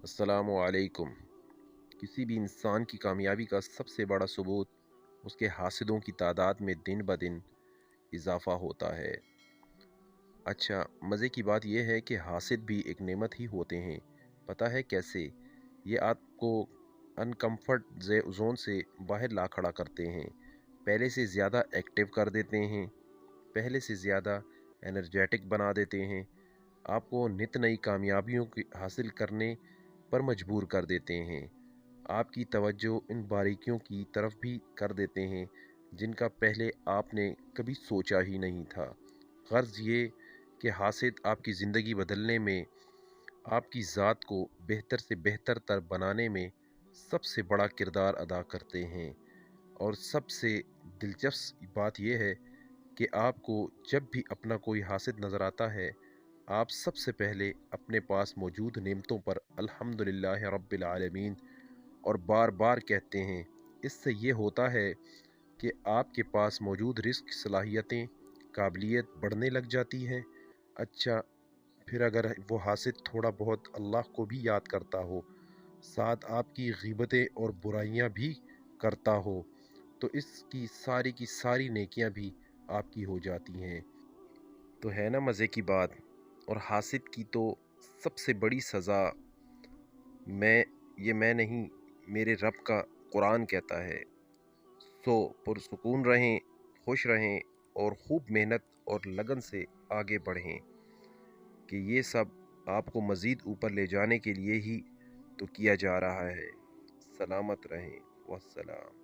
अस्सलामुअलैकुम। किसी भी इंसान की कामयाबी का सबसे बड़ा सबूत उसके हासिदों की तादाद में दिन ब दिन इजाफ़ा होता है। अच्छा, मज़े की बात यह है कि हासिद भी एक नेमत ही होते हैं। पता है कैसे? ये आपको अनकम्फर्ट जोन से बाहर ला खड़ा करते हैं, पहले से ज़्यादा एक्टिव कर देते हैं, पहले से ज़्यादा एनर्जेटिक बना देते हैं, आपको नित नई कामयाबियों की हासिल करने पर मजबूर कर देते हैं। आपकी तवज्जो इन बारीकियों की तरफ भी कर देते हैं जिनका पहले आपने कभी सोचा ही नहीं था। गर्ज ये कि हासिद आपकी ज़िंदगी बदलने में, आपकी ज़ात को बेहतर से बेहतर तर बनाने में सबसे बड़ा किरदार अदा करते हैं। और सबसे दिलचस्प बात यह है कि आपको जब भी अपना कोई हासिद नज़र आता है, आप सबसे पहले अपने पास मौजूद नेमतों पर अल्हम्दुलिल्लाह रब्बिल आलमीन और बार बार कहते हैं। इससे ये होता है कि आपके पास मौजूद रिस्क सलाहियतें, काबिलियत बढ़ने लग जाती हैं। अच्छा, फिर अगर वो हासिद थोड़ा बहुत अल्लाह को भी याद करता हो, साथ आपकी ग़ीबतें और बुराइयां भी करता हो, तो इसकी की सारी नेकियां भी आपकी हो जाती हैं। तो है ना मज़े की बात। और हासिद की तो सबसे बड़ी सज़ा मैं नहीं, मेरे रब का कुरान कहता है। सो पुरसुकून रहें, खुश रहें और खूब मेहनत और लगन से आगे बढ़ें कि ये सब आपको मज़ीद ऊपर ले जाने के लिए ही तो किया जा रहा है। सलामत रहें। वस्सलाम।